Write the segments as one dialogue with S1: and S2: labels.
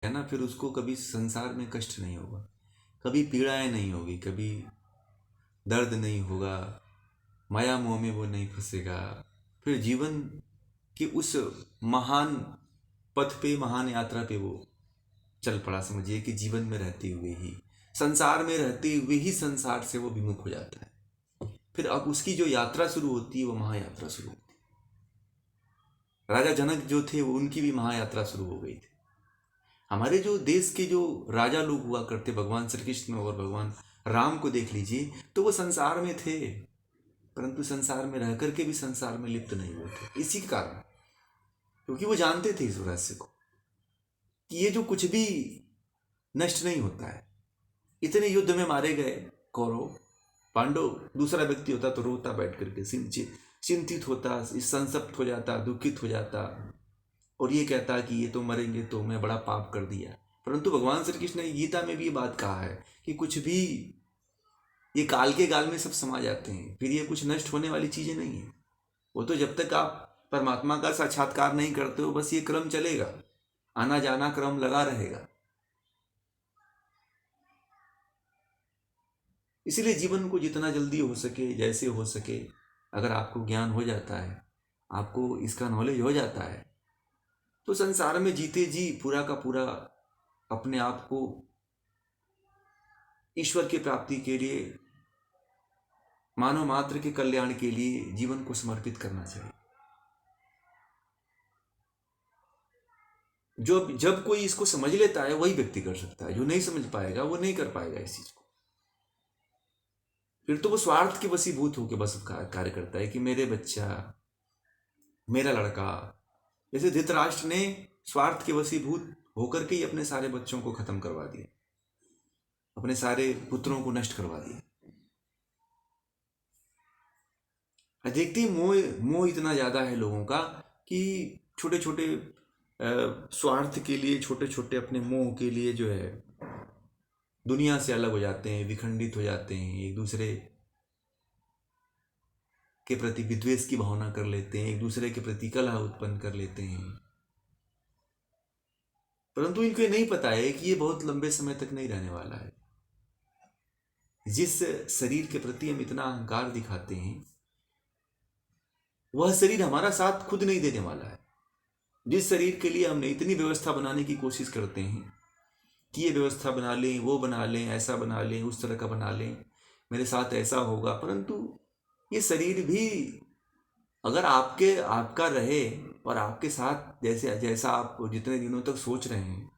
S1: है ना, फिर उसको कभी संसार में कष्ट नहीं होगा, कभी पीड़ाएं नहीं होगी, कभी दर्द नहीं होगा, माया मोह में वो नहीं फंसेगा। फिर जीवन के उस महान पथ पे, महान यात्रा पे वो चल पड़ा। समझिए कि जीवन में रहते हुए ही, संसार में रहते हुए ही संसार से वो विमुख हो जाता है। फिर अब उसकी जो यात्रा शुरू होती है वो महायात्रा शुरू होती है। राजा जनक जो थे वो, उनकी भी महायात्रा शुरू हो गई थी। हमारे जो देश के जो राजा लोग हुआ करते, भगवान श्री कृष्ण और भगवान राम को देख लीजिए, तो वो संसार में थे, परंतु संसार में रह करके भी संसार में लिप्त नहीं हुए थे। इसी के कारण, क्योंकि वो जानते थे इस रहस्य को कि ये जो कुछ भी नष्ट नहीं होता है। इतने युद्ध में मारे गए कौरव पांडव, दूसरा व्यक्ति होता तो रोता बैठ करके, चिंतित होता, संतप्त हो जाता, दुखित हो जाता और ये कहता कि ये तो मरेंगे तो मैं बड़ा पाप कर दिया। परंतु भगवान श्री कृष्ण ने गीता में भी ये बात कहा है कि कुछ भी, ये काल के गाल में सब समा जाते हैं, फिर ये कुछ नष्ट होने वाली चीजें नहीं है। वो तो जब तक आप परमात्मा का साक्षात्कार नहीं करते हो, बस ये क्रम चलेगा, आना जाना क्रम लगा रहेगा। इसीलिए जीवन को जितना जल्दी हो सके, जैसे हो सके, अगर आपको ज्ञान हो जाता है, आपको इसका नॉलेज हो जाता है, तो संसार में जीते जी पूरा का पूरा अपने आप को ईश्वर की प्राप्ति के लिए, मानव मात्र के कल्याण के लिए जीवन को समर्पित करना चाहिए। जो जब कोई इसको समझ लेता है वही व्यक्ति कर सकता है, जो नहीं समझ पाएगा वो नहीं कर पाएगा इस चीज को। फिर तो वो स्वार्थ के वशीभूत होकर बस कार्य करता है कि मेरे बच्चा, मेरा लड़का। जैसे धृतराष्ट्र ने स्वार्थ के वशीभूत होकर के ही अपने सारे बच्चों को खत्म करवा दिया, अपने सारे पुत्रों को नष्ट करवा दिया। देखते ही मोह मोह इतना ज्यादा है लोगों का कि छोटे छोटे स्वार्थ के लिए, छोटे छोटे अपने मोह के लिए जो है दुनिया से अलग हो जाते हैं, विखंडित हो जाते हैं, एक दूसरे के प्रति विद्वेष की भावना कर लेते हैं, एक दूसरे के प्रति कलह उत्पन्न कर लेते हैं। परंतु इनको नहीं पता है कि ये बहुत लंबे समय तक नहीं रहने वाला है। जिस शरीर के प्रति हम इतना अहंकार दिखाते हैं, वह शरीर हमारा साथ खुद नहीं देने वाला है। जिस शरीर के लिए हमने इतनी व्यवस्था बनाने की कोशिश करते हैं कि ये व्यवस्था बना लें, वो बना लें, ऐसा बना लें, उस तरह का बना लें, मेरे साथ ऐसा होगा, परंतु ये शरीर भी अगर आपका रहे और आपके साथ जैसे जैसा आप जितने दिनों तक सोच रहे हैं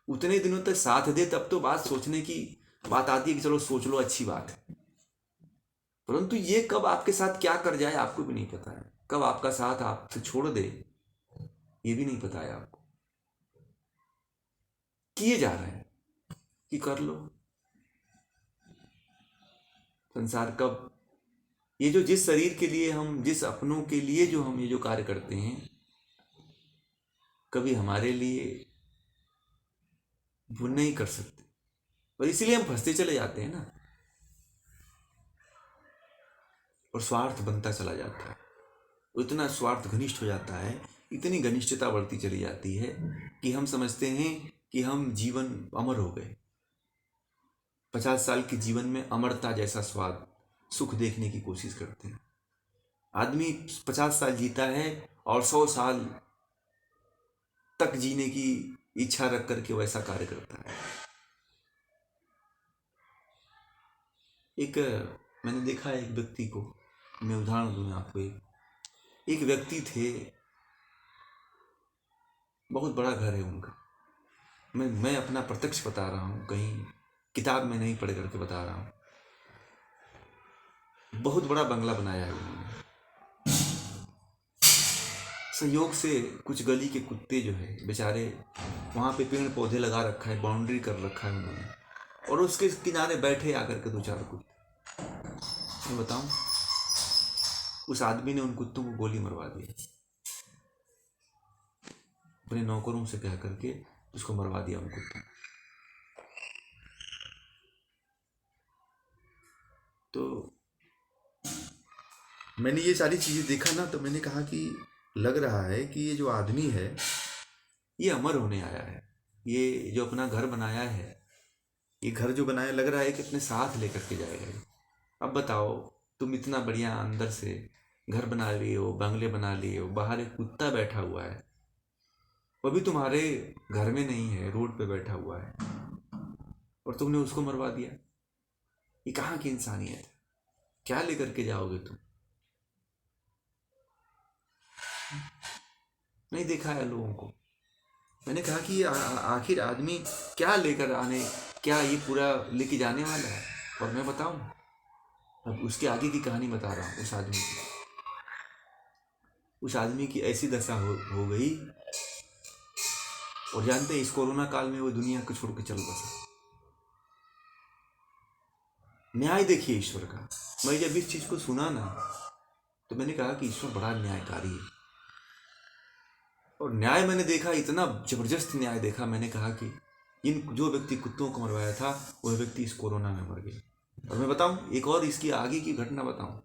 S1: उतने दिनों तक साथ दे, तब तो बात सोचने की बात आती है कि चलो सोच लो, अच्छी बात है। परंतु ये कब आपके साथ क्या कर जाए आपको भी नहीं पता है, कब आपका साथ आपसे छोड़ दे ये भी नहीं पता है आपको। किए जा रहे हैं कि कर लो। संसार कब, ये जो जिस शरीर के लिए हम, जिस अपनों के लिए जो हम ये जो कार्य करते हैं, कभी हमारे लिए वो नहीं कर सकते, और इसीलिए हम फंसते चले जाते हैं ना, और स्वार्थ बनता चला जाता है। इतना स्वार्थ घनिष्ठ हो जाता है, इतनी घनिष्ठता बढ़ती चली जाती है कि हम समझते हैं कि हम जीवन अमर हो गए। 50 साल के जीवन में अमरता जैसा स्वाद, सुख देखने की कोशिश करते हैं। आदमी 50 साल जीता है और 100 साल तक जीने की इच्छा रख करके वैसा कार्य करता है। एक मैंने देखा है एक व्यक्ति को, मैं उदाहरण दूंगा आपको। एक व्यक्ति थे, बहुत बड़ा घर है उनका, मैं अपना प्रत्यक्ष बता रहा हूँ, कहीं किताब में नहीं पढ़ करके बता रहा हूँ। बहुत बड़ा बंगला बनाया है उन्होंने। संयोग से कुछ गली के कुत्ते जो है बेचारे, वहाँ पे पेड़ पौधे लगा रखा है, बाउंड्री कर रखा है उन्होंने, और उसके किनारे बैठे आकर के 2-4 कुत्ते। मैं बताऊं, उस आदमी ने उन कुत्तों को गोली मरवा दी, अपने नौकरों से कह करके उसको मरवा दिया उन कुत्तों। तो मैंने ये सारी चीजें देखा ना, तो मैंने कहा कि लग रहा है कि ये जो आदमी है ये अमर होने आया है। ये जो अपना घर बनाया है, ये घर जो बनाया लग रहा है कि अपने साथ लेकर के जाएगा ये। अब बताओ, तुम इतना बढ़िया अंदर से घर बना लिए हो, बंगले बना लिए हो, बाहर एक कुत्ता बैठा हुआ है, वो भी तुम्हारे घर में नहीं है, रोड पे बैठा हुआ है, और तुमने उसको मरवा दिया। ये कहाँ की इंसानियत है? क्या लेकर के जाओगे तुम? नहीं देखा है लोगों को। मैंने कहा कि आखिर आदमी क्या लेकर आने, क्या ये पूरा लेके जाने वाला है? और मैं बताऊं, अब उसके आगे की कहानी बता रहा हूँ। उस आदमी की ऐसी दशा हो गई, और जानते हैं इस कोरोना काल में वो दुनिया को छोड़ के चल बसा। न्याय देखिए ईश्वर का। मैं जब इस चीज को सुना ना, तो मैंने कहा कि ईश्वर बड़ा न्यायकारी है। और न्याय मैंने देखा, इतना जबरदस्त न्याय देखा। मैंने कहा कि इन जो व्यक्ति कुत्तों को मरवाया था, वह व्यक्ति इस कोरोना में मर गए। और मैं बताऊं एक और इसकी आगे की घटना बताऊं,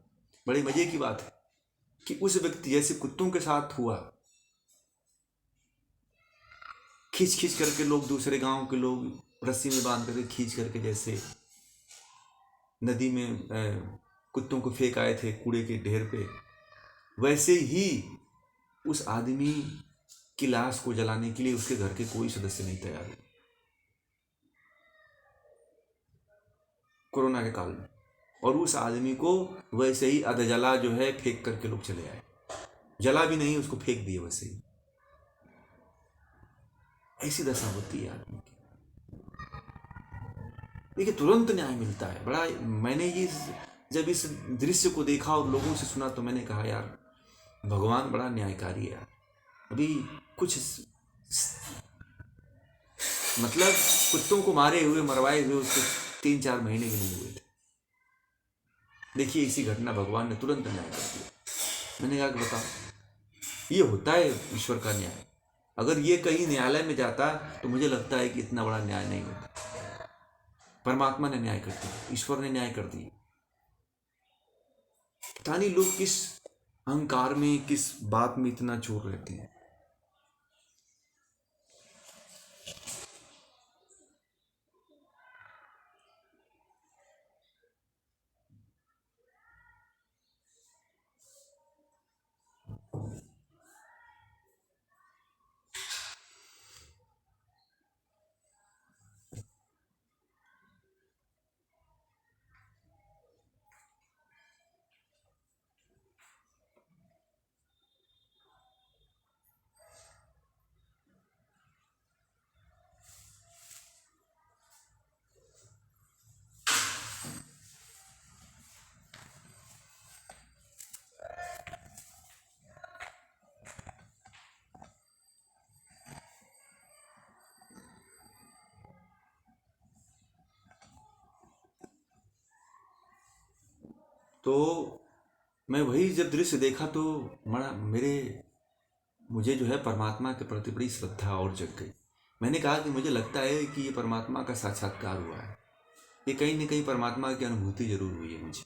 S1: बड़े मजे की बात है कि उस व्यक्ति जैसे कुत्तों के साथ हुआ, खींच खींच करके लोग, दूसरे गांव के लोग रस्सी में बांध करके खींच करके जैसे नदी में कुत्तों को फेंक आए थे कूड़े के ढेर पे, वैसे ही उस आदमी की लाश को जलाने के लिए उसके घर के कोई सदस्य नहीं तैयार हुए कोरोना के काल में। और उस आदमी को वैसे ही अधजला जो है फेंक करके लोग चले आए। जला भी नहीं, उसको फेंक दिए वैसे ही। ऐसी दशा होती है आदमी की। देखिए तुरंत न्याय मिलता है। बड़ा मैंने ये जब इस दृश्य को देखा और लोगों से सुना, तो मैंने कहा यार भगवान बड़ा न्यायकारी है। अभी कुछ मतलब कुत्तों को मारे हुए, मरवाए हुए उसको 3-4 महीने भी नहीं हुए थे। देखिए इसी घटना भगवान ने तुरंत न्याय कर दिया। मैंने कहा कि बताओ, ये होता है ईश्वर का न्याय। अगर ये कहीं न्यायालय में जाता तो मुझे लगता है कि इतना बड़ा न्याय नहीं होता। परमात्मा ने न्याय कर दिया, ईश्वर ने न्याय कर दिया। पता नहीं लोग किस अहंकार में, किस बात में इतना चोर रहते हैं। तो मैं वही जब दृश्य देखा तो बड़ा मुझे जो है परमात्मा के प्रति बड़ी श्रद्धा और जग गई। मैंने कहा कि मुझे लगता है कि ये परमात्मा का साक्षात्कार हुआ है। ये कहीं न कहीं परमात्मा की अनुभूति जरूर हुई है मुझे।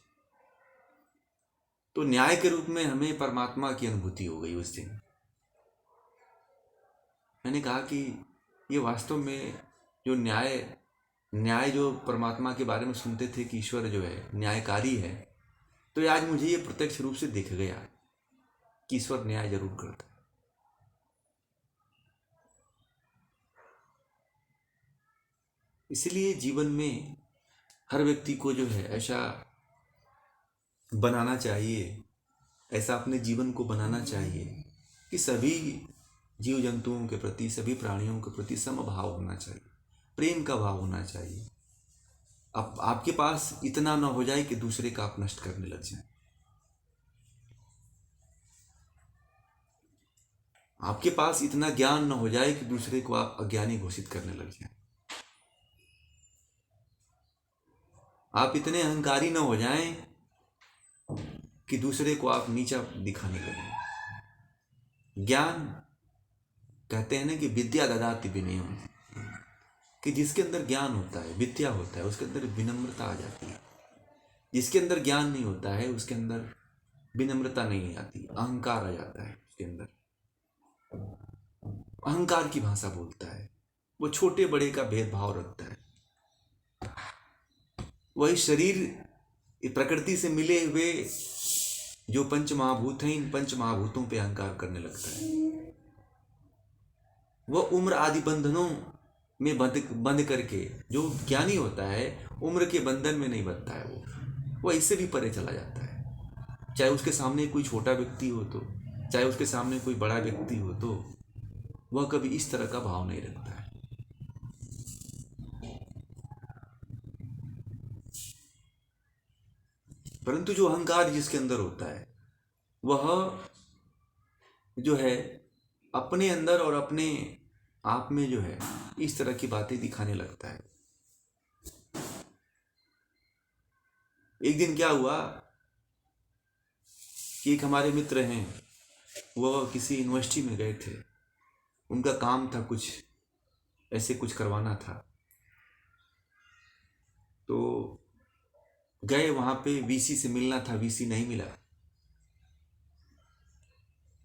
S1: तो न्याय के रूप में हमें परमात्मा की अनुभूति हो गई उस दिन। मैंने कहा कि ये वास्तव में जो न्याय जो परमात्मा के बारे में सुनते थे कि ईश्वर जो है न्यायकारी है, तो आज मुझे ये प्रत्यक्ष रूप से दिख गया कि ईश्वर न्याय जरूर करता है। इसलिए जीवन में हर व्यक्ति को जो है ऐसा बनाना चाहिए, ऐसा अपने जीवन को बनाना चाहिए कि सभी जीव जंतुओं के प्रति, सभी प्राणियों के प्रति समभाव होना चाहिए, प्रेम का भाव होना चाहिए। अब आपके पास इतना ना हो जाए कि दूसरे का आप नष्ट करने लग जाए। आपके पास इतना ज्ञान न हो जाए कि दूसरे को आप अज्ञानी घोषित करने लग जाए। आप इतने अहंकारी न हो जाएं कि दूसरे को आप नीचा दिखाने लगे। ज्ञान कहते हैं ना कि विद्या ददाति विनयम, कि जिसके अंदर ज्ञान होता है, विद्या होता है, उसके अंदर विनम्रता आ जाती है। जिसके अंदर ज्ञान नहीं होता है उसके अंदर विनम्रता नहीं आती, अहंकार आ जाता है उसके अंदर, अहंकार की भाषा बोलता है। वो छोटे बड़े का भेदभाव रखता है। वही शरीर प्रकृति से मिले हुए जो पंच महाभूत हैं, इन पंच महाभूतों पे अहंकार करने लगता है। वह उम्र आदि बंधनों में बंध करके, जो ज्ञानी होता है उम्र के बंधन में नहीं बंधता है, वो इससे भी परे चला जाता है। चाहे उसके सामने कोई छोटा व्यक्ति हो तो, चाहे उसके सामने कोई बड़ा व्यक्ति हो तो, वह कभी इस तरह का भाव नहीं रखता है। परंतु जो अहंकार जिसके अंदर होता है, वह जो है अपने अंदर और अपने आप में जो है इस तरह की बातें दिखाने लगता है। एक दिन क्या हुआ कि एक हमारे मित्र हैं, वह किसी यूनिवर्सिटी में गए थे। उनका काम था कुछ ऐसे कुछ करवाना था, तो गए वहाँ पे, वीसी से मिलना था, वीसी नहीं मिला,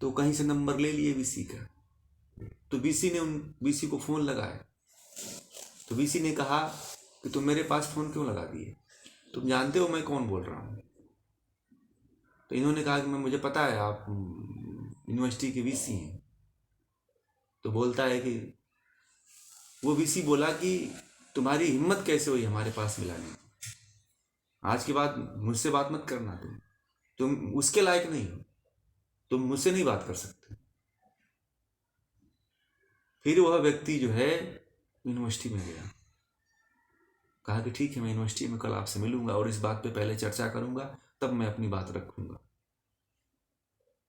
S1: तो कहीं से नंबर ले लिए वीसी का। तो वीसी ने वीसी को फ़ोन लगाया, तो वीसी ने कहा कि तुम मेरे पास फ़ोन क्यों लगा दिए, तुम जानते हो मैं कौन बोल रहा हूँ। तो इन्होंने कहा कि मुझे पता है आप यूनिवर्सिटी के वीसी हैं। तो बोलता है कि वो वीसी बोला कि तुम्हारी हिम्मत कैसे हुई हमारे पास मिलाने की, आज के बाद मुझसे बात मत करना, तुम उसके लायक नहीं हो, तुम मुझसे नहीं बात कर सकते। फिर वह व्यक्ति जो है यूनिवर्सिटी में गया, कहा कि ठीक है मैं यूनिवर्सिटी में कल आपसे मिलूंगा और इस बात पे पहले चर्चा करूंगा, तब मैं अपनी बात रखूंगा।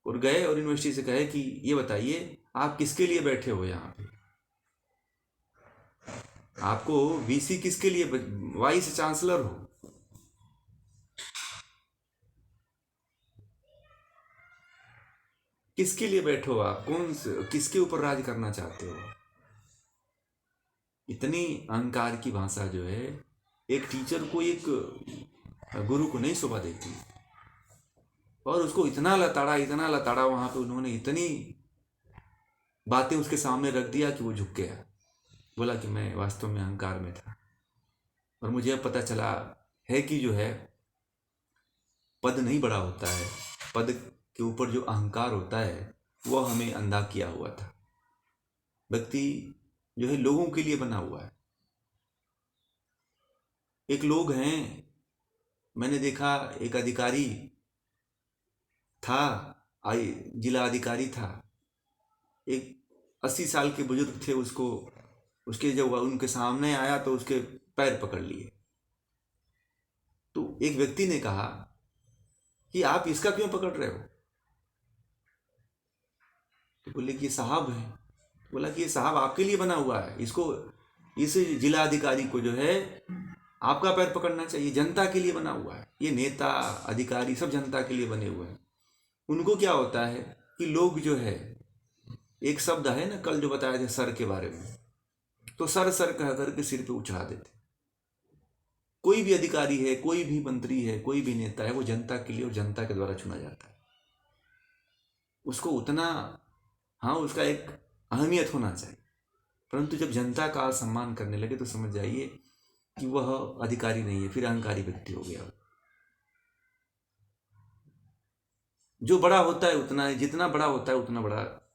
S1: और गए और यूनिवर्सिटी से कहे कि ये बताइए आप किसके लिए बैठे हो यहाँ पे, आपको वीसी किसके लिए, वाइस चांसलर हो, किसके लिए बैठे हो आप, किसके ऊपर राज करना चाहते हो। इतनी अहंकार की भाषा जो है एक टीचर को, एक गुरु को नहीं शोभा देती। और उसको इतना लताड़ा वहां पे उन्होंने इतनी बातें उसके सामने रख दिया कि वो झुक गया, बोला कि मैं वास्तव में अहंकार में था और मुझे अब पता चला है कि जो है पद नहीं बड़ा होता है, पद के ऊपर जो अहंकार होता है वह हमें अंधा किया हुआ था। व्यक्ति जो है लोगों के लिए बना हुआ है। एक लोग हैं, मैंने देखा एक अधिकारी था, जिला अधिकारी था, एक 80 साल के बुजुर्ग थे, उसके जब उनके सामने आया तो उसके पैर पकड़ लिए। तो एक व्यक्ति ने कहा कि आप इसका क्यों पकड़ रहे हो, तो बोले कि ये साहब है। बोला कि ये साहब आपके लिए बना हुआ है, इसको, इस जिला अधिकारी को जो है आपका पैर पकड़ना चाहिए, जनता के लिए बना हुआ है। ये नेता अधिकारी सब जनता के लिए बने हुए हैं। उनको क्या होता है कि लोग जो है, एक शब्द है ना कल जो बताया था सर के बारे में, तो सर सर कह करके सिर पे उछला देते। कोई भी अधिकारी है, कोई भी मंत्री है, कोई भी नेता है, वो जनता के लिए और जनता के द्वारा चुना जाता है। उसको उतना, हाँ उसका एक अहमियत होना चाहिए, परंतु जब जनता का सम्मान करने लगे तो समझ जाइए कि वह अधिकारी नहीं है, फिर अहंकारी व्यक्ति हो गया। जो बड़ा होता है उतना, जितना बड़ा होता है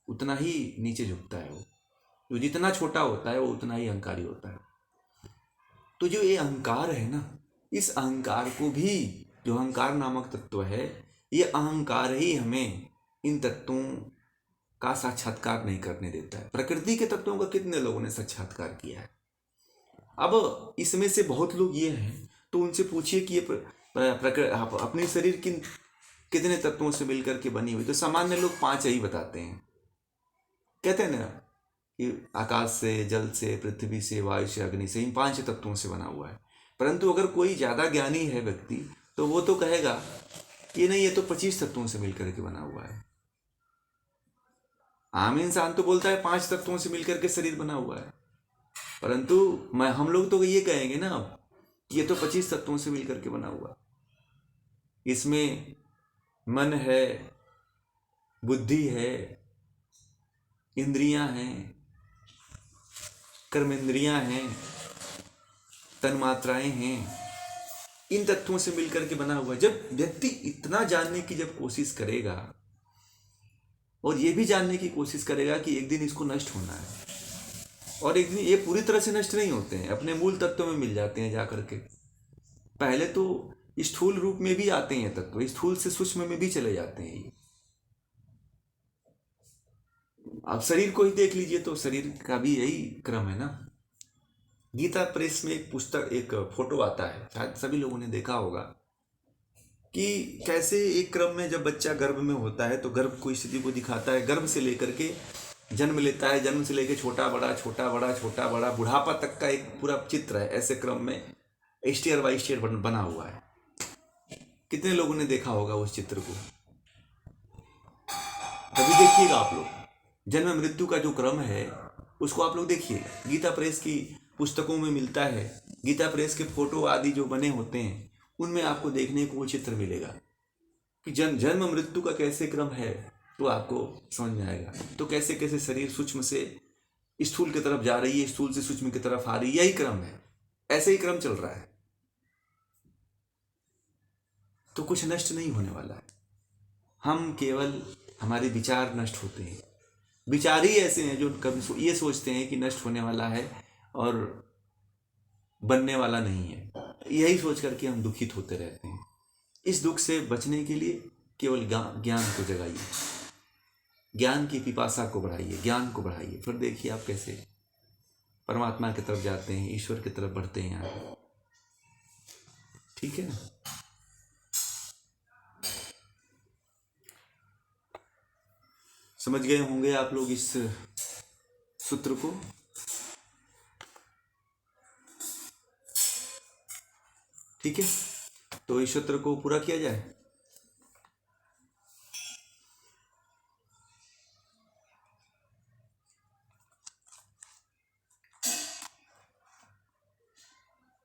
S1: उतना ही नीचे झुकता है। वो जो जितना छोटा होता है वो उतना ही अहंकारी होता है। तो जो ये अहंकार है ना, इस अहंकार को भी, जो अहंकार नामक तत्व है, ये अहंकार ही हमें इन तत्वों का साक्षात्कार नहीं करने देता है। प्रकृति के तत्वों का कितने लोगों ने साक्षात्कार किया है। अब इसमें से बहुत लोग ये हैं, तो उनसे पूछिए कि ये अपने शरीर कितने तत्वों से मिलकर के बनी हुई, तो सामान्य लोग 5 ही बताते हैं। कहते हैं ना कि आकाश से, जल से, पृथ्वी से, वायु से, अग्नि से, इन 5 तत्वों से बना हुआ है। परंतु अगर कोई ज़्यादा ज्ञानी है व्यक्ति, तो वो तो कहेगा कि नहीं, ये तो 25 तत्वों से मिलकर के बना हुआ है। आम इंसान तो बोलता है 5 तत्वों से मिलकर के शरीर बना हुआ है, परंतु हम लोग तो ये कहेंगे ना कि ये तो 25 तत्वों से मिलकर के बना हुआ। इसमें मन है, बुद्धि है, इंद्रियां हैं, कर्मेंद्रियां हैं, तन्मात्राएं हैं, इन तत्वों से मिलकर के बना हुआ। जब व्यक्ति इतना जानने की जब कोशिश करेगा और ये भी जानने की कोशिश करेगा कि एक दिन इसको नष्ट होना है, और एक दिन ये पूरी तरह से नष्ट नहीं होते हैं, अपने मूल तत्व में मिल जाते हैं जाकर के। पहले तो स्थूल रूप में भी आते हैं तत्व, स्थूल से सूक्ष्म में भी चले जाते हैं ये। आप शरीर को ही देख लीजिए तो शरीर का भी यही क्रम है ना। गीता प्रेस में एक पुस्तक, एक फोटो आता है, शायद सभी लोगों ने देखा होगा, कि कैसे एक क्रम में जब बच्चा गर्भ में होता है तो गर्भ की स्थिति को दिखाता है। गर्भ से लेकर के जन्म लेता है, जन्म से लेकर छोटा बड़ा छोटा बड़ा छोटा बड़ा बुढ़ापा तक का एक पूरा चित्र है। ऐसे क्रम में स्टेयर बाई स्टेयर बना हुआ है। कितने लोगों ने देखा होगा उस चित्र को? कभी देखिएगा आप लोग, जन्म मृत्यु का जो क्रम है उसको आप लोग देखिए। गीता प्रेस की पुस्तकों में मिलता है, गीता प्रेस के फोटो आदि जो बने होते हैं उनमें आपको देखने को वो चित्र मिलेगा कि जन्म मृत्यु का कैसे क्रम है, तो आपको समझ में आएगा। तो कैसे कैसे शरीर सूक्ष्म से स्थूल की तरफ जा रही है, स्थूल से सूक्ष्म की तरफ आ रही है, यही क्रम है, ऐसे ही क्रम चल रहा है। तो कुछ नष्ट नहीं होने वाला है। हम केवल, हमारे विचार नष्ट होते हैं। विचार ही ऐसे हैं जो कभी ये सोचते हैं कि नष्ट होने वाला है और बनने वाला नहीं है। यही सोच करके हम दुखित होते रहते हैं। इस दुख से बचने के लिए केवल ज्ञान को जगाइए, ज्ञान की पिपासा को बढ़ाइए, ज्ञान को बढ़ाइए। फिर देखिए आप कैसे परमात्मा की तरफ जाते हैं, ईश्वर की तरफ बढ़ते हैं आगे। ठीक है ना? समझ गए होंगे आप लोग इस सूत्र को? ठीक है, तो इस सूत्र को पूरा किया जाए।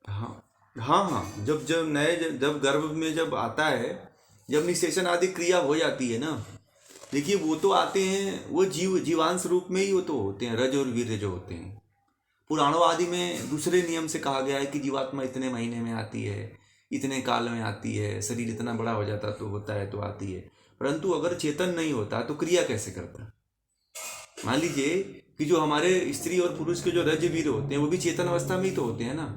S1: हाँ हाँ हाँ, जब गर्भ में जब आता है, जब निषेचन आदि क्रिया हो जाती है ना, देखिए वो तो आते हैं, वो जीवांश रूप में ही वो तो होते हैं, रज और वीर्य जो होते हैं। पुराणों आदि में दूसरे नियम से कहा गया है कि जीवात्मा इतने महीने में आती है, इतने काल में आती है, शरीर इतना बड़ा हो जाता तो होता है तो आती है। परंतु अगर चेतन नहीं होता तो क्रिया कैसे करता? मान लीजिए कि जो हमारे स्त्री और पुरुष के जो रज वीर होते हैं वो भी चेतन अवस्था में ही तो होते हैं ना।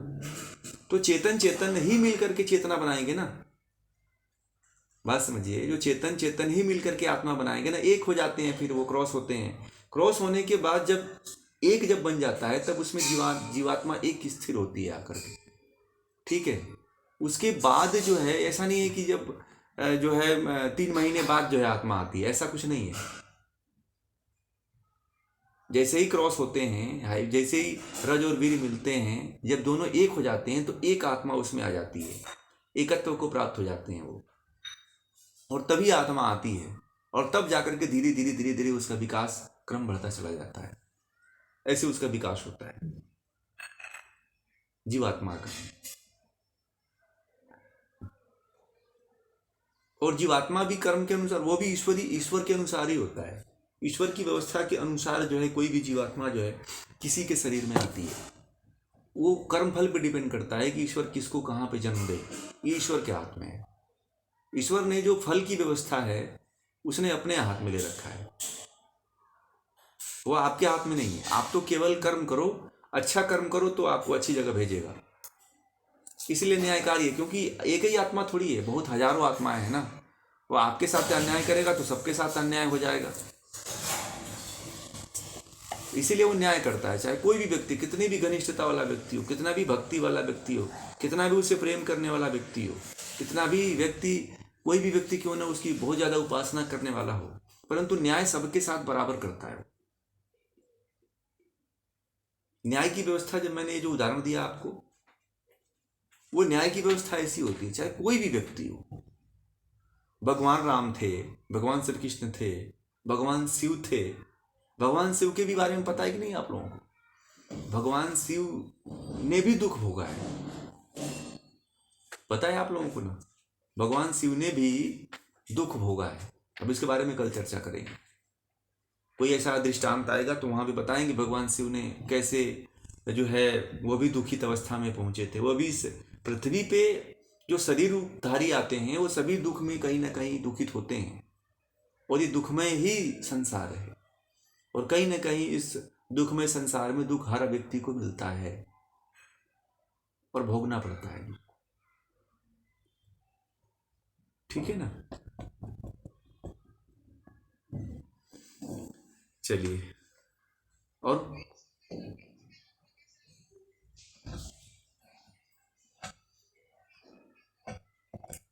S1: तो चेतन चेतन ही मिल करके चेतना बनाएंगे ना। बात समझिए, जो चेतन चेतन ही मिल करके आत्मा बनाएंगे ना, एक हो जाते हैं, फिर वो क्रॉस होते हैं। क्रॉस होने के बाद जब एक जब बन जाता है तब उसमें जीवात्मा एक स्थिर होती है आकर के। ठीक है, उसके बाद जो है ऐसा नहीं है कि जब जो है 3 महीने बाद जो है आत्मा आती है, ऐसा कुछ नहीं है। जैसे ही क्रॉस होते हैं, जैसे ही रज और वीर मिलते हैं, जब दोनों एक हो जाते हैं तो एक आत्मा उसमें आ जाती है, एकत्व को प्राप्त हो जाते हैं वो, और तभी आत्मा आती है। और तब जाकर के धीरे धीरे धीरे धीरे उसका विकास क्रम बढ़ता चला जाता है। ऐसे उसका विकास होता है जीवात्मा का। और जीवात्मा भी कर्म के अनुसार, वो भी ईश्वर के अनुसार ही होता है। ईश्वर की व्यवस्था के अनुसार जो है कोई भी जीवात्मा जो है किसी के शरीर में आती है, वो कर्म फल पे डिपेंड करता है कि ईश्वर किसको कहाँ पे जन्म दे। ये ईश्वर के हाथ में है। ईश्वर ने जो फल की व्यवस्था है उसने अपने हाथ में ले रखा है, वो आपके हाथ में नहीं है। आप तो केवल कर्म करो, अच्छा कर्म करो तो आपको अच्छी जगह भेजेगा। इसलिए न्यायकारी है, क्योंकि एक ही आत्मा थोड़ी है, बहुत हजारों आत्माएं हैं ना। वो आपके साथ अन्याय करेगा तो सबके साथ अन्याय हो जाएगा। इसीलिए वो न्याय करता है। चाहे कोई भी व्यक्ति, कितनी भी घनिष्ठता वाला व्यक्ति हो, कितना भी भक्ति वाला व्यक्ति हो, कितना भी उसे प्रेम करने वाला व्यक्ति हो, कितना भी व्यक्ति, कोई भी व्यक्ति क्यों ना उसकी बहुत ज्यादा उपासना करने वाला हो, परंतु न्याय सबके साथ बराबर करता है। न्याय की व्यवस्था, जब मैंने ये जो उदाहरण दिया आपको, वो न्याय की व्यवस्था ऐसी होती है। चाहे कोई भी व्यक्ति हो, भगवान राम थे, भगवान श्री कृष्ण थे, भगवान शिव थे। भगवान शिव के भी बारे में पता है कि नहीं आप लोगों को? भगवान शिव ने भी दुख भोगा है, पता है आप लोगों को ना? भगवान शिव ने भी दुख भोगा है। अब इसके बारे में कल चर्चा करेंगे। कोई ऐसा दृष्टांत आएगा तो वहां भी बताएंगे भगवान शिव ने कैसे जो है वो भी दुखित अवस्था में पहुंचे थे। वो भी इस पृथ्वी पे जो शरीरधारी आते हैं वो सभी दुख में कहीं ना कहीं दुखित होते हैं, और ये दुखमय ही संसार है। और कहीं ना कहीं इस दुखमय संसार में दुख हर व्यक्ति को मिलता है और भोगना पड़ता है दुख। ठीक है ना। चलिए, और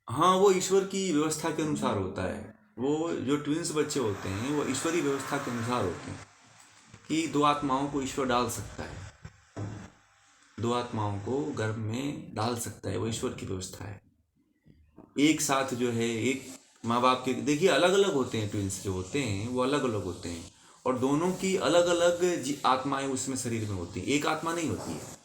S1: हाँ, वो ईश्वर की व्यवस्था के अनुसार होता है। वो जो ट्विंस बच्चे होते हैं वो ईश्वरी व्यवस्था के अनुसार होते हैं कि दो आत्माओं को ईश्वर डाल सकता है, दो आत्माओं को गर्भ में डाल सकता है, वो ईश्वर की व्यवस्था है। एक साथ जो है एक माँ बाप के, देखिए अलग अलग होते हैं, ट्विंस जो होते हैं वो अलग अलग होते हैं, और दोनों की अलग अलग आत्माएं उसमें शरीर में होती हैं, एक आत्मा नहीं होती है।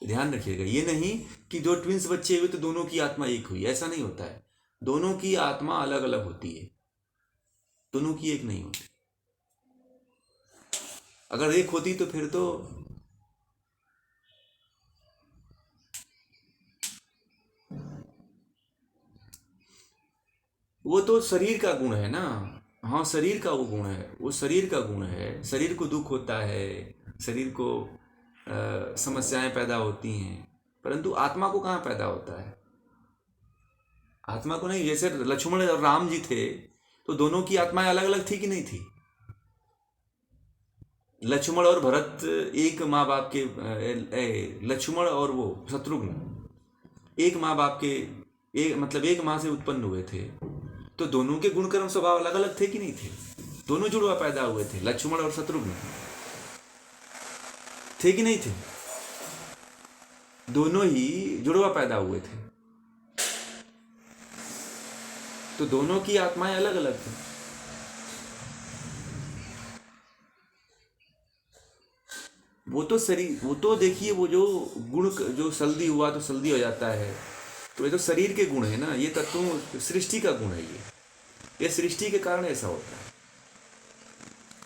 S1: ध्यान रखिएगा, ये नहीं कि दो ट्विंस बच्चे हुए तो दोनों की आत्मा एक हुई, ऐसा नहीं होता है। दोनों की आत्मा अलग अलग होती है, दोनों की एक नहीं होती। अगर एक होती तो फिर तो वो तो शरीर का गुण है ना। हाँ, शरीर का वो गुण है, वो शरीर का गुण है। शरीर को दुख होता है, शरीर को समस्याएं पैदा होती हैं, परंतु आत्मा को कहाँ पैदा होता है? आत्मा को नहीं। जैसे लक्ष्मण और राम जी थे तो दोनों की आत्माएं अलग अलग थी कि नहीं थी? लक्ष्मण और भरत एक माँ बाप के, लक्ष्मण और वो शत्रुघ्न एक माँ बाप के, एक मतलब एक माँ से उत्पन्न हुए थे, तो दोनों के गुणकर्म स्वभाव अलग अलग थे कि नहीं थे? दोनों जुड़वा पैदा हुए थे, लक्ष्मण और शत्रुघ्न थे कि नहीं थे? दोनों ही जुड़वा पैदा हुए थे, तो दोनों की आत्माएं अलग अलग थी। वो तो शरीर, वो तो देखिए वो जो गुण जो सल्दी हुआ तो सल्दी हो जाता है, तो ये तो शरीर के गुण है ना, ये तत्व सृष्टि का गुण है। ये सृष्टि के कारण ऐसा होता है।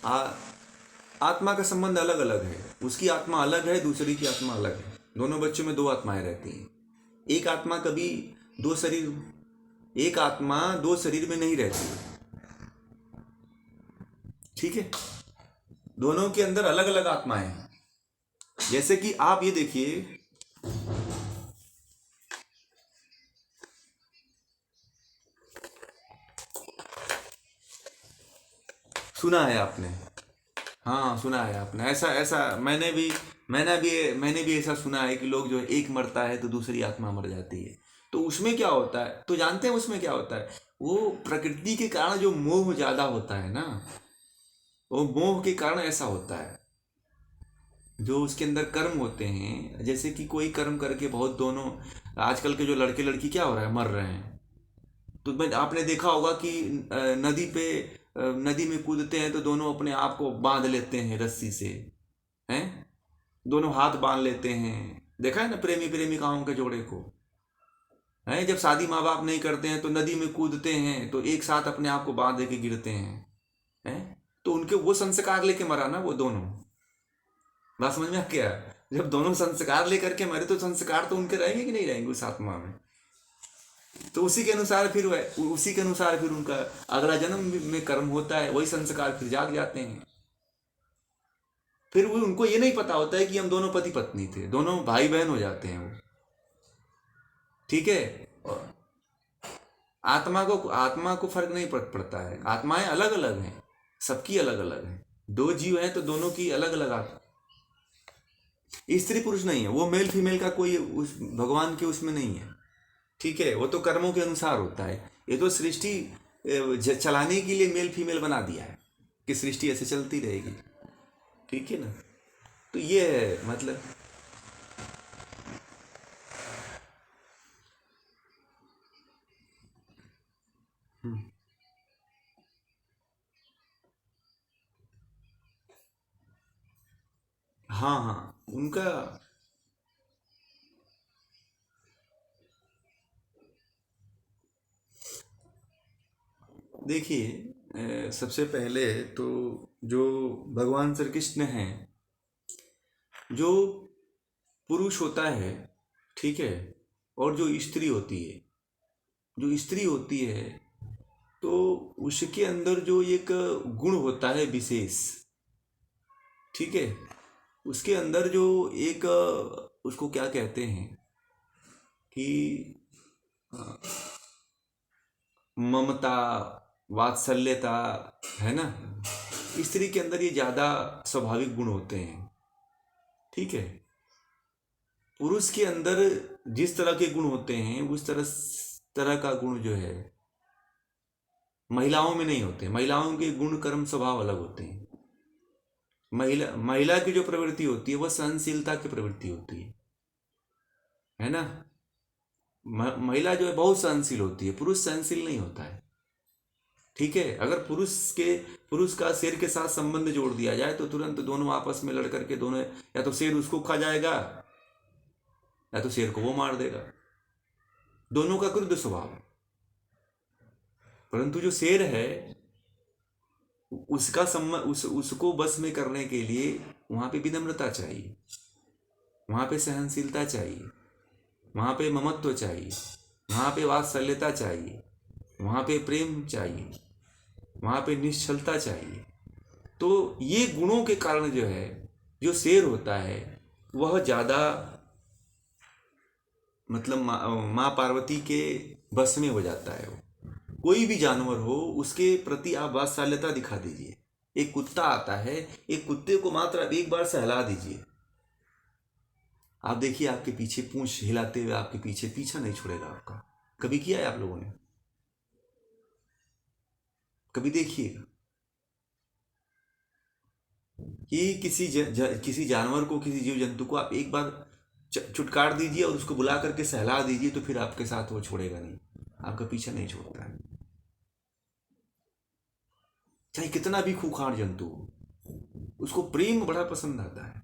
S1: आ, आत्मा का संबंध अलग अलग है, उसकी आत्मा अलग है, दूसरी की आत्मा अलग है। दोनों बच्चों में दो आत्माएं रहती हैं। एक आत्मा कभी दो शरीर, एक आत्मा दो शरीर में नहीं रहती। ठीक है, दोनों के अंदर अलग अलग आत्माएं हैं। जैसे कि आप ये देखिए, सुना है आपने? हाँ, सुना है आपने, ऐसा ऐसा मैंने भी ऐसा सुना है कि लोग जो है, एक मरता है तो दूसरी आत्मा मर जाती है। तो उसमें क्या होता है, तो जानते हैं उसमें क्या होता है? वो प्रकृति के कारण जो मोह ज्यादा होता है ना, वो मोह के कारण ऐसा होता है। जो उसके अंदर कर्म होते हैं, जैसे कि कोई कर्म करके बहुत, दोनों आजकल के जो लड़के लड़की क्या हो रहा है, मर रहे हैं। तो आपने देखा होगा कि नदी पे, नदी में कूदते हैं तो दोनों अपने आप को बांध लेते हैं रस्सी से, हैं? दोनों हाथ बांध लेते हैं। देखा है ना प्रेमी प्रेमिकाओं के जोड़े को, हैं? जब शादी माँ बाप नहीं करते हैं तो नदी में कूदते हैं तो एक साथ अपने आप को बांध के गिरते हैं, हैं? तो उनके वो संस्कार लेके मरा ना वो दोनों। बात समझ में आ गया? जब दोनों संस्कार लेकर के मरे तो संस्कार तो उनके रहेंगे कि नहीं रहेंगे उस आत्मा में? तो उसी के अनुसार फिर उनका अगला जन्म में कर्म होता है, वही संस्कार फिर जाग जाते हैं। फिर वो उनको ये नहीं पता होता है कि हम दोनों पति पत्नी थे, दोनों भाई बहन हो जाते हैं वो। ठीक है। और आत्मा को फर्क नहीं पड़ता है, आत्माएं अलग अलग हैं, सबकी अलग अलग हैं। दो जीव हैं तो दोनों की अलग अलग आत्मा। स्त्री पुरुष नहीं है, वो मेल फीमेल का कोई उस भगवान के उसमें नहीं है। ठीक है, वो तो कर्मों के अनुसार होता है। ये तो सृष्टि चलाने के लिए मेल फीमेल बना दिया है कि सृष्टि ऐसे चलती रहेगी। ठीक है ना। तो ये है मतलब। हाँ हाँ, उनका, देखिए सबसे पहले तो जो भगवान श्री कृष्ण हैं जो पुरुष होता है, ठीक है, और जो स्त्री होती है, जो स्त्री होती है, तो उसके अंदर जो एक गुण होता है विशेष, ठीक है, उसके अंदर जो एक उसको क्या कहते हैं कि ममता, वात्सल्यता, है ना, स्त्री के अंदर ये ज़्यादा स्वाभाविक गुण होते हैं, ठीक है। पुरुष के अंदर जिस तरह के गुण होते हैं उस तरह का गुण जो है महिलाओं में नहीं होते। महिलाओं के गुण कर्म स्वभाव अलग होते हैं। महिला की जो प्रवृत्ति होती है वह सहनशीलता की प्रवृत्ति होती है ना। महिला जो है बहुत सहनशील होती है, पुरुष सहनशील नहीं होता है, ठीक है। अगर पुरुष का शेर के साथ संबंध जोड़ दिया जाए तो तुरंत दोनों आपस में लड़ करके दोनों, या तो शेर उसको खा जाएगा या तो शेर को वो मार देगा, दोनों का क्रुद्ध स्वभाव है। परंतु जो शेर है उसका उसको बस में करने के लिए वहां पे विनम्रता चाहिए, वहां पे सहनशीलता चाहिए, वहां पे ममत्व चाहिए, वहां पे वात्सल्यता चाहिए, वहां पे प्रेम चाहिए, वहां पे निश्चलता चाहिए। तो ये गुणों के कारण जो है जो शेर होता है वह ज़्यादा मतलब माँ पार्वती के बस में हो जाता है। वो कोई भी जानवर हो उसके प्रति आप वात्सल्यता दिखा दीजिए। एक कुत्ता आता है, एक कुत्ते को मात्र आप एक बार सहला दीजिए, आप देखिए आपके पीछे पूंछ हिलाते हुए आपके पीछे पीछा नहीं छोड़ेगा आपका। कभी किया है आप लोगों ने? कभी देखिएगा कि किसी जानवर को, किसी जीव जंतु को आप एक बार चुटकार दीजिए और उसको बुला करके सहला दीजिए तो फिर आपके साथ वो छोड़ेगा नहीं, आपका पीछा नहीं छोड़ता है, चाहे कितना भी खूंखार जंतु हो। उसको प्रेम बड़ा पसंद आता है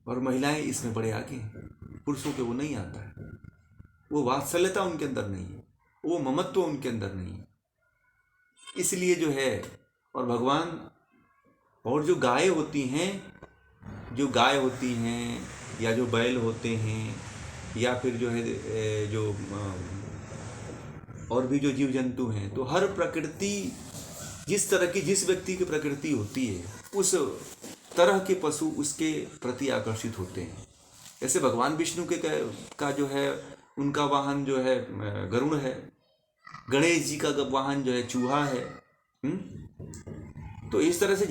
S1: और महिलाएं इसमें बड़े आगे हैं, पुरुषों के वो नहीं आता है। वो वात्सल्यता उनके अंदर नहीं है, वो ममत्व उनके अंदर नहीं है, इसलिए जो है। और भगवान, और जो गाय होती हैं या जो बैल होते हैं या फिर जो है जो और भी जो जीव जंतु हैं, तो हर प्रकृति जिस तरह की, जिस व्यक्ति की प्रकृति होती है उस तरह के पशु उसके प्रति आकर्षित होते हैं। जैसे भगवान विष्णु का जो है उनका वाहन जो है गरुड़ है, गणेश जी का वाहन जो है चूहा है। तो इस तरह से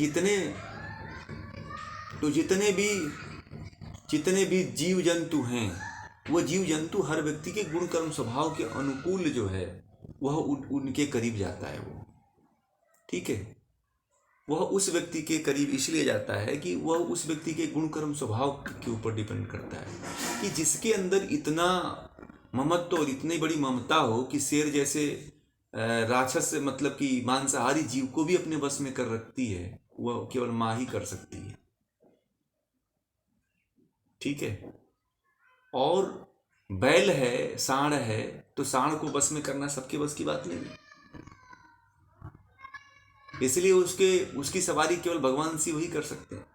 S1: जितने भी जीव जंतु हैं, वो जीव जंतु हर व्यक्ति के गुण कर्म स्वभाव के अनुकूल जो है वह उनके करीब जाता है वो, ठीक है। वह उस व्यक्ति के करीब इसलिए जाता है कि वह उस व्यक्ति के गुण कर्म स्वभाव के ऊपर डिपेंड करता है कि जिसके अंदर इतना ममत्व और इतनी बड़ी ममता हो कि शेर जैसे राक्षस मतलब कि मांसाहारी जीव को भी अपने बस में कर रखती है, वह केवल माँ ही कर सकती है, ठीक है। और बैल है, सांड है, तो सांड को बस में करना सबके बस की बात नहीं है, इसलिए उसकी सवारी केवल भगवान शिव ही कर सकते हैं।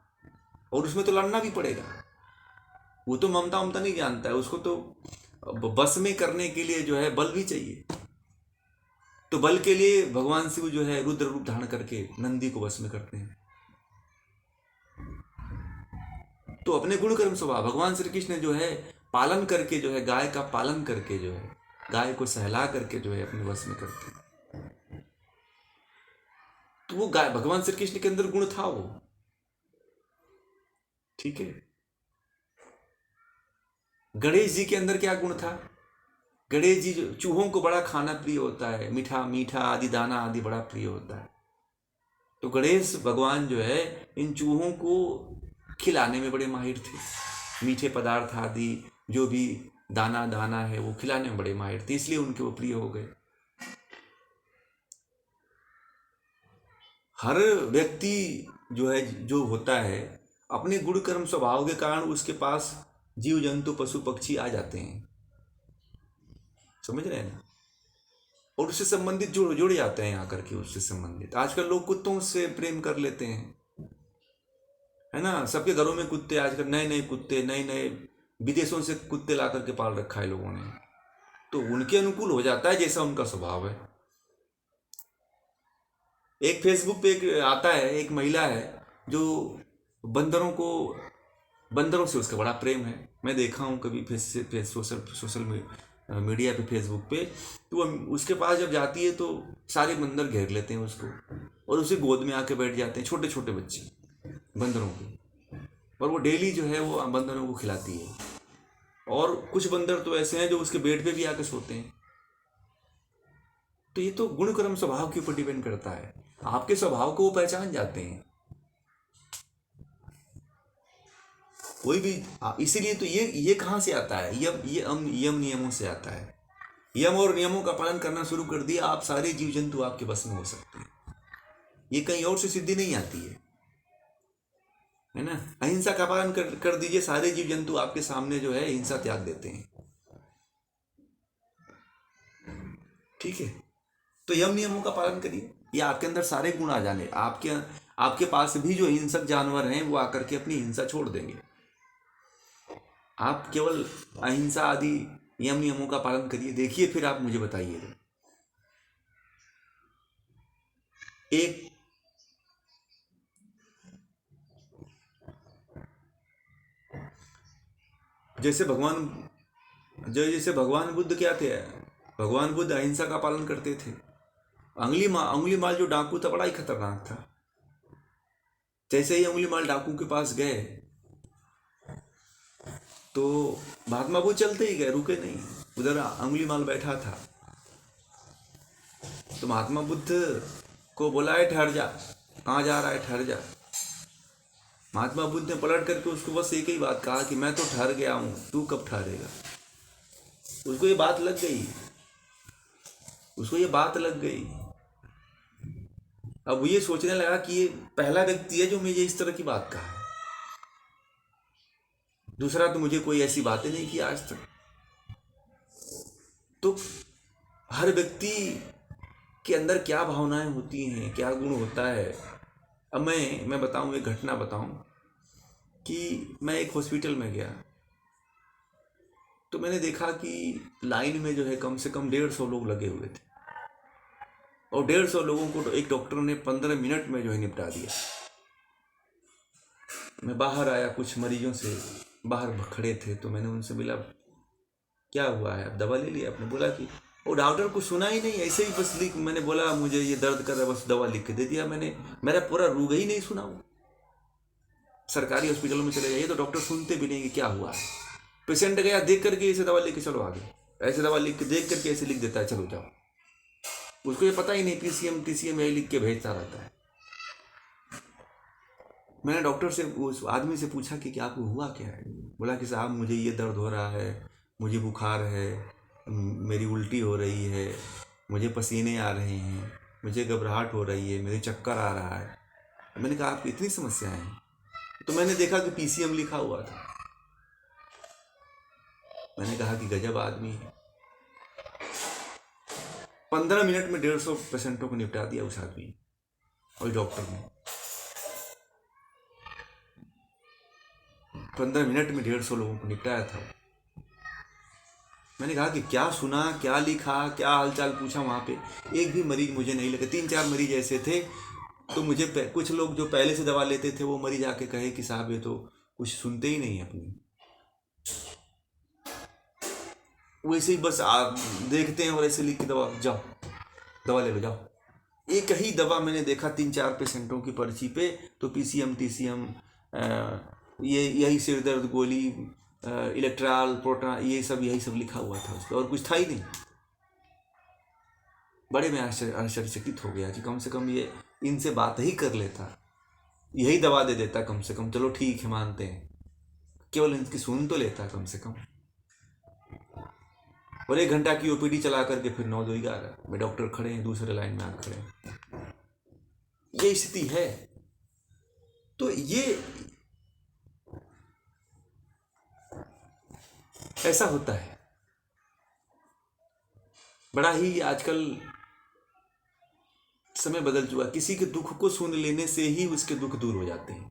S1: और उसमें तो लड़ना भी पड़ेगा, वो तो ममता ममता नहीं जानता है, उसको तो बस में करने के लिए जो है बल भी चाहिए। तो बल के लिए भगवान शिव जो है रुद्र रूप धारण करके नंदी को बस में करते हैं। तो अपने गुण कर्म स्वभाव भगवान श्री कृष्ण जो है पालन करके, जो है गाय का पालन करके, जो है गाय को सहला करके जो है अपने बस में करते हैं। तो वो गाय भगवान श्री कृष्ण के अंदर गुण था वो, ठीक है। गणेश जी के अंदर क्या गुण था? गणेश जी जो चूहों को बड़ा खाना प्रिय होता है, मीठा मीठा आदि दाना आदि बड़ा प्रिय होता है। तो गणेश भगवान जो है इन चूहों को खिलाने में बड़े माहिर थे, मीठे पदार्थ आदि जो भी दाना दाना है वो खिलाने में बड़े माहिर थे, इसलिए उनके वो प्रिय हो गए। हर व्यक्ति जो है जो होता है अपने गुण कर्म स्वभाव के कारण उसके पास जीव जंतु पशु पक्षी आ जाते हैं, समझ रहे हैं ना। और उससे संबंधित जुड़ जाते हैं आकर के, उससे संबंधित। आजकल लोग कुत्तों से प्रेम कर लेते हैं, है ना। सबके घरों में कुत्ते, आजकल नए नए कुत्ते, नए नए विदेशों से कुत्ते ला करके पाल रखा है लोगों ने, तो उनके अनुकूल हो जाता है जैसा उनका स्वभाव है। एक फेसबुक पे एक आता है, एक महिला है जो बंदरों को, बंदरों से उसका बड़ा प्रेम है। मैं देखा हूँ कभी सोशल मीडिया पे, फेसबुक पे, तो वो उसके पास जब जाती है तो सारे बंदर घेर लेते हैं उसको और उसे गोद में आके बैठ जाते हैं, छोटे छोटे बच्चे बंदरों के। और वो डेली जो है वो बंदरों को खिलाती है। और कुछ बंदर तो ऐसे हैं जो उसके बेड पे भी आके सोते हैं। तो ये तो गुण कर्म स्वभाव के ऊपर डिपेंड करता है। आपके स्वभाव को वो पहचान जाते हैं कोई भी। इसीलिए तो ये कहाँ से आता है, यम नियमों से आता है। यम और नियमों का पालन करना शुरू कर दिया, आप सारे जीव जंतु आपके बस में हो सकते हैं। ये कहीं और से सिद्धि नहीं आती है ना। अहिंसा का पालन कर दीजिए, सारे जीव जंतु आपके सामने जो है हिंसा त्याग देते हैं। ठीक है, तो यम नियमों का पालन करिए, ये आपके अंदर सारे गुण आ जाने, आपके पास भी जो हिंसक जानवर हैं वो आकर के अपनी हिंसा छोड़ देंगे। आप केवल अहिंसा आदि यम नियमों का पालन करिए, देखिए फिर आप मुझे बताइएगा। एक जैसे भगवान बुद्ध क्या थे, भगवान बुद्ध अहिंसा का पालन करते थे। अंगुली माल जो डाकू था बड़ा ही खतरनाक था। जैसे ही अंगुली माल डाकू के पास गए तो महात्मा बुद्ध चलते ही गए, रुके नहीं। उधर अंगुली माल बैठा था तो महात्मा बुद्ध को बोला है ठहर जा, कहाँ जा रहा है, ठहर जा। महात्मा बुद्ध ने पलट करके उसको बस एक ही बात कहा कि मैं तो ठहर गया हूं, तू कब ठहरेगा। उसको ये बात लग गई, उसको ये बात लग गई। अब वो ये सोचने लगा कि ये पहला व्यक्ति है जो मुझे इस तरह की बात कहा है, दूसरा तो मुझे कोई ऐसी बातें नहीं की आज तक। तो हर व्यक्ति के अंदर क्या भावनाएं होती हैं, क्या गुण होता है। अब मैं बताऊं, एक घटना बताऊं कि मैं एक हॉस्पिटल में गया तो मैंने देखा कि लाइन में जो है कम से कम 150 लोग लगे हुए थे और 150 लोगों को एक डॉक्टर ने 15 मिनट में जो है निपटा दिया। मैं बाहर आया, कुछ मरीजों से बाहर खड़े थे तो मैंने उनसे मिला, क्या हुआ है, अब दवा ले लिया आपने? बोला कि वो डॉक्टर को सुना ही नहीं, ऐसे ही बस मैंने बोला मुझे ये दर्द कर रहा है, बस दवा लिख के दे दिया मैंने, मेरा पूरा रोग ही नहीं सुना। वो सरकारी हॉस्पिटलों में चले जाइए तो डॉक्टर सुनते भी नहीं कि क्या हुआ है। पेशेंट गया, देख करके ऐसे दवा लेके चलो आगे, ऐसे दवा लिख के देख करके ऐसे लिख देता है चलो जाओ। उसको ये पता ही नहीं, पीसीएम यही लिख के भेजता रहता है। मैंने डॉक्टर से, उस आदमी से पूछा कि क्या आपको हुआ क्या है? बोला कि साहब मुझे ये दर्द हो रहा है, मुझे बुखार है, मेरी उल्टी हो रही है, मुझे पसीने आ रहे हैं, मुझे घबराहट हो रही है, मेरे चक्कर आ रहा है। मैंने कहा आपकी इतनी समस्याएं हैं? तो मैंने देखा कि पीसीएम लिखा हुआ था। मैंने कहा कि गजब आदमी है, 15 मिनट में 150 पेशेंटों को निपटा दिया उस आदमी और डॉक्टर ने। 15 मिनट में 150 लोगों को निपटाया था। मैंने कहा कि क्या सुना, क्या लिखा, क्या हालचाल पूछा वहाँ पे, एक भी मरीज मुझे नहीं लगा। 3-4 मरीज ऐसे थे तो मुझे कुछ लोग जो पहले से दवा लेते थे वो मरीज आके कहे कि साहब ये तो कुछ सुनते ही नहीं अपनी, वैसे ही बस देखते हैं और ऐसे लिख के दवा, जाओ दवा ले लो जाओ। एक ही दवा मैंने देखा 3-4 पेशेंटों की पर्ची पे, तो पीसीएम टीसीएम, ये यही सिर दर्द गोली, इलेक्ट्रॉल प्रोटॉन, ये सब यही सब लिखा हुआ था उस पर, और कुछ था ही नहीं। बड़े मैं आश्चर्यचकित हो गया कि कम से कम ये इनसे बात ही कर लेता, यही दवा दे देता कम से कम, चलो ठीक है मानते हैं, केवल इनकी सुन तो लेता कम से कम। और 1 घंटा की ओपीडी चला करके फिर 9-2-11 में डॉक्टर खड़े हैं, दूसरे लाइन में आकर खड़े हैं। ये स्थिति है। तो ये ऐसा होता है। बड़ा ही आजकल समय बदल चुका, किसी के दुख को सुन लेने से ही उसके दुख दूर हो जाते हैं।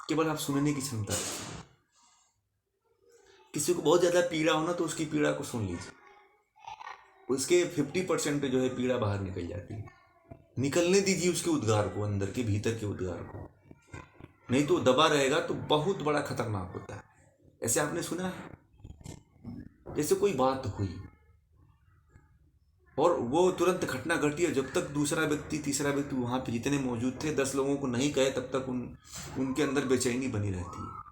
S1: केवल आप सुनने की क्षमता रखिए। किसी को बहुत ज़्यादा पीड़ा हो ना तो उसकी पीड़ा को सुन लीजिए, उसके 50% जो है पीड़ा बाहर निकल जाती है। निकलने दीजिए उसके उद्गार को, अंदर के भीतर के उद्गार को, नहीं तो दबा रहेगा तो बहुत बड़ा खतरनाक होता है। ऐसे आपने सुना है, जैसे कोई बात हुई और वो तुरंत घटना घटी है, जब तक दूसरा व्यक्ति तीसरा व्यक्ति वहां पे जितने मौजूद थे 10 लोगों को नहीं कहे तब तक उनके अंदर बेचैनी बनी रहती है,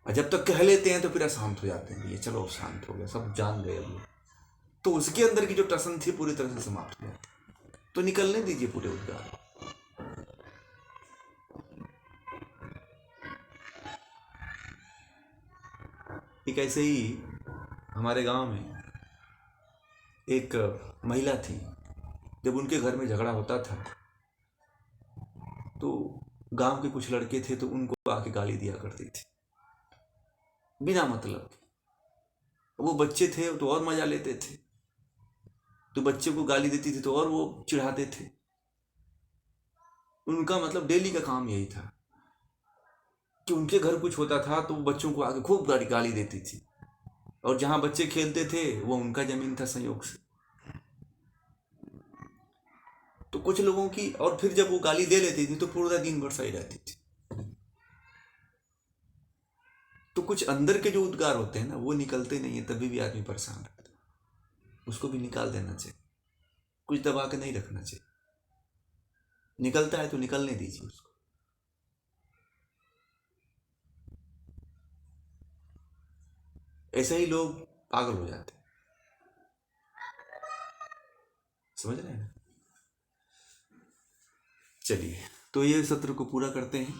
S1: और जब तक कह लेते हैं तो फिर अशांत हो जाते हैं, ये चलो अब शांत हो गया, सब जान गए अब, तो उसके अंदर की जो टसन थी पूरी तरह से समाप्त हो जाती। तो निकलने दीजिए पूरे उद्गार। एक ऐसे ही हमारे गांव में एक महिला थी, जब उनके घर में झगड़ा होता था तो गांव के कुछ लड़के थे तो उनको आके गाली दिया करती थी बिना मतलब के। वो बच्चे थे तो और मजा लेते थे, तो बच्चे को गाली देती थी तो और वो चिढ़ाते थे। उनका मतलब डेली का काम यही था कि उनके घर कुछ होता था तो वो बच्चों को आगे खूब गाली गाली देती थी, और जहां बच्चे खेलते थे वो उनका जमीन था संयोग से। तो कुछ लोगों की, और फिर जब वो गाली दे लेती थी तो पूरा दिन भर सही रहती थी। तो कुछ अंदर के जो उद्गार होते हैं ना वो निकलते नहीं है, तभी भी आदमी परेशान रहता है, उसको भी निकाल देना चाहिए, कुछ दबा के नहीं रखना चाहिए। निकलता है तो निकलने दीजिए उसको। ऐसे ही लोग पागल हो जाते हैं, समझ रहे हैं ना। चलिए, तो ये सत्र को पूरा करते हैं।